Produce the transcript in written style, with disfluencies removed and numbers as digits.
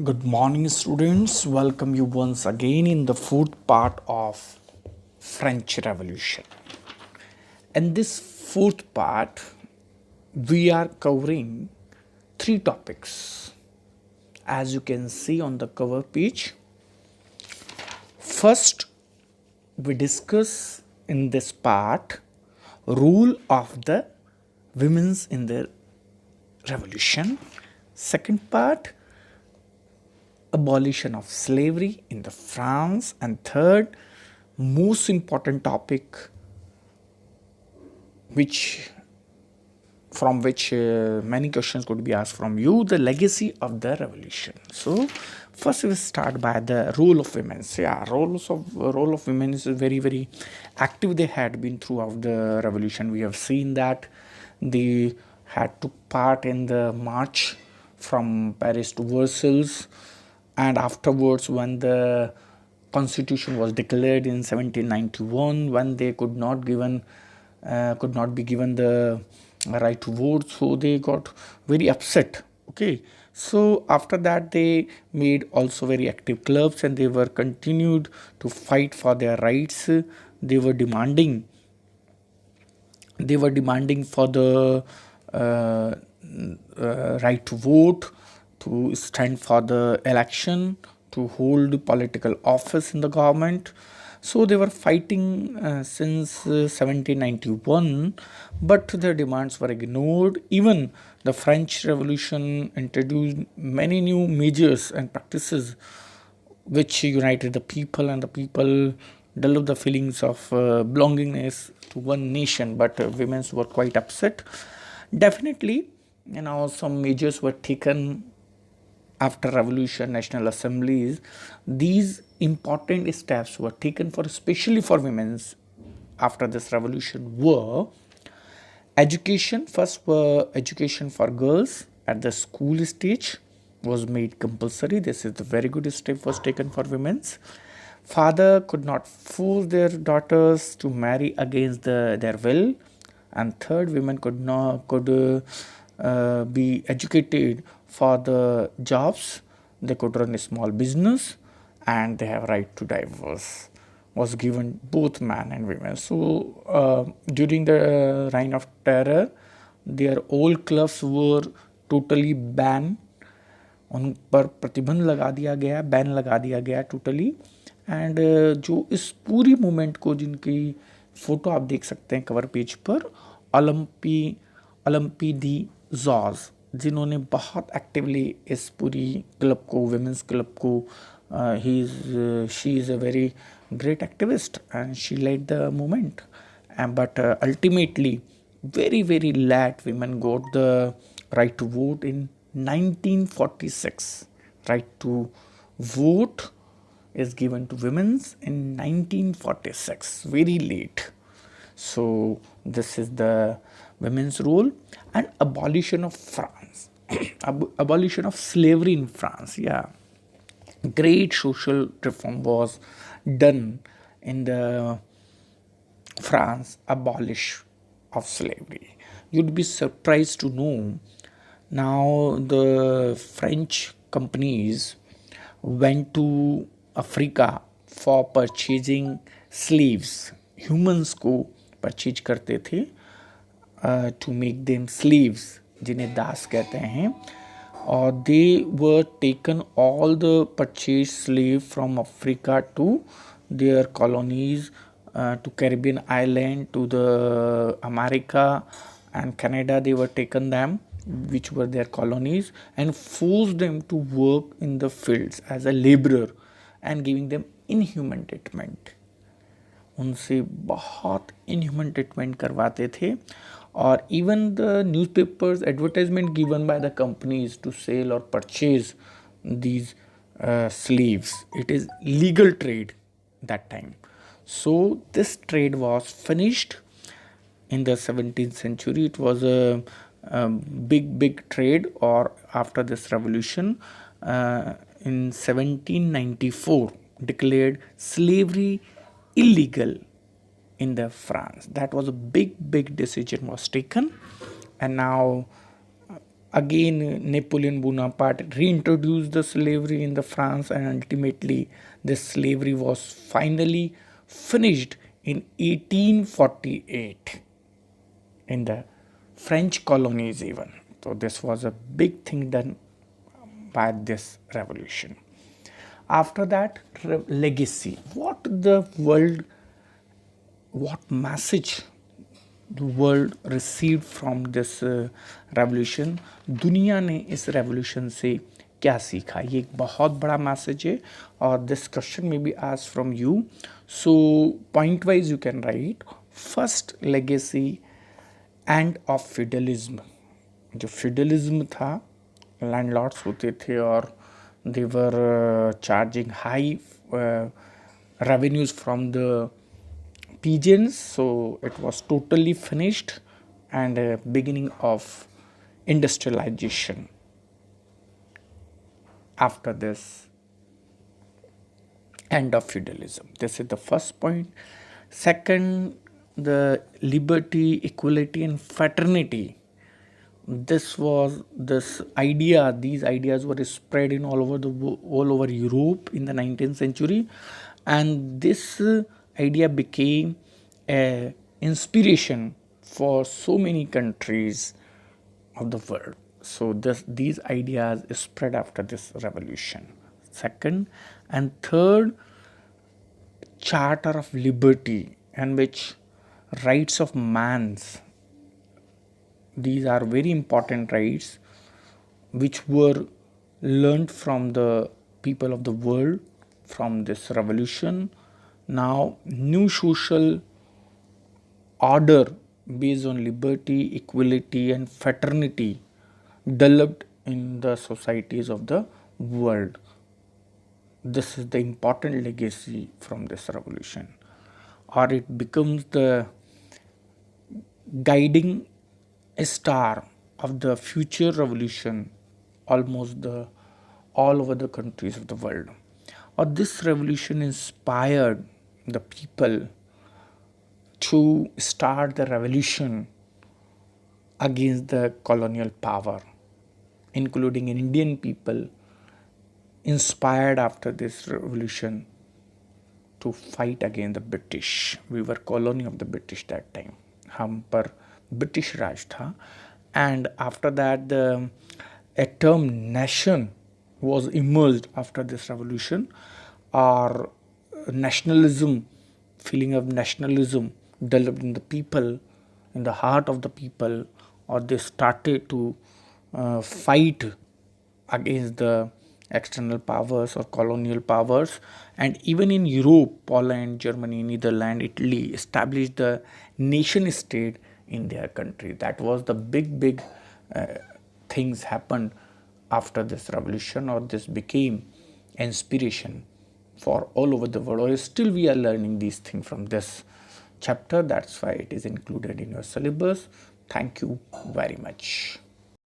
Good morning, students. Welcome you once again in the fourth part of French Revolution. In this fourth part, we are covering three topics. As you can see on the cover page, first we discuss in this part role of the women's in the revolution. Second part, abolition of slavery in the France, and third most important topic which from which many questions could be asked from you, the legacy of the revolution. So first we start by the role of women. So yeah, role of women is very active. They had been throughout the revolution. We have seen that they had took part in the march from Paris to Versailles, and afterwards when the constitution was declared in 1791, when they could not be given the right to vote, so they got very upset. Okay, so after that they made also very active clubs, and they were continued to fight for their rights. They were demanding for the uh, right to vote, to stand for the election, to hold political office in the government. So they were fighting since 1791, but their demands were ignored. Even the French Revolution introduced many new measures and practices which united the people, and the people developed the feelings of belongingness to one nation. But women were quite upset. Definitely, some measures were taken after revolution, national assemblies. These important steps were taken for especially for women's after this revolution were education. First were education for girls at the school stage was made compulsory. This is the very good step was taken for women's. Father could not force their daughters to marry against their will. And third, women could be educated for the jobs. They could run a small business, and they have right to divorce was given both man and women. So during the reign of terror, their old clubs were totally banned. उन पर प्रतिबंध लगा दिया गया, ban लगा दिया गया totally. And जो इस पूरी मूवमेंट को, जिनकी फ़ोटो आप देख सकते हैं कवर पेज पर, ओलंपी ओलंपी दी जॉर्ज, जिन्होंने बहुत एक्टिवली इस पूरी क्लब को, वुमेंस क्लब को, she is a very great activist, and she led the movement. And but ultimately, very late women got the right to vote in 1946. Right to vote is given to women in 1946, very late. So this is the women's role. And abolition of France, abolition of slavery in France. Yeah, great social reform was done in the France abolish of slavery. You'd be surprised to know now the French companies went to Africa for purchasing slaves. Humans को purchase करते थे to make them slaves, जिन्हें दास कहते हैं. Or they were taken all the purchased slave from Africa to their colonies, to Caribbean island, to the America and Canada. They were taken them, which were their colonies, and forced them to work in the fields as a laborer and giving them inhuman treatment. उनसे बहुत inhuman treatment करवाते थे. और even the newspapers advertisement given by the companies to sell or purchase these slaves. It is legal trade that time. So this trade was finished in the 17th century. It was a big trade. Or after this revolution, in 1794 declared slavery illegal in the France. That was a big decision was taken. And now Again, Napoleon Bonaparte reintroduced the slavery in the France, and ultimately this slavery was finally finished in 1848 in the French colonies even. So this was a big thing done by this revolution. After that, legacy. What message the world received from this revolution? दुनिया ने इस revolution से क्या सीखा? ये एक बहुत बड़ा मैसेज है और this question may be asked from you. So point wise you can write first legacy end of feudalism. जो फिडलिज्म था, लैंडलॉर्ड्स होते थे और they were charging high revenues from the pigeons, so it was totally finished, and beginning of industrialization after this end of feudalism. This is the first point. Second, the liberty, equality, and fraternity. This idea. These ideas were spread in all over Europe in the 19th century, and this idea became a inspiration for so many countries of the world. So these ideas spread after this revolution. Second and third, Charter of Liberty, and which rights of man's. These are very important rights which were learned from the people of the world from this revolution. Now, new social order based on liberty, equality, and fraternity developed in the societies of the world. This is the important legacy from this revolution, or it becomes the guiding star of the future revolution almost the all over the countries of the world. Or this revolution inspired the people to start the revolution against the colonial power, including Indian people inspired after this revolution to fight against the British. We were colony of the British that time. हम पर British राज था. And after that, a term nation was emerged after this revolution, or nationalism, feeling of nationalism developed in the people, in the heart of the people, or they started to fight against the external powers or colonial powers. And even in Europe, Poland, Germany, Netherlands, Italy established the nation state in their country. That was the big things happened after this revolution, or this became inspiration for all over the world. Or still we are learning these things from this chapter. That's why it is included in your syllabus. Thank you very much.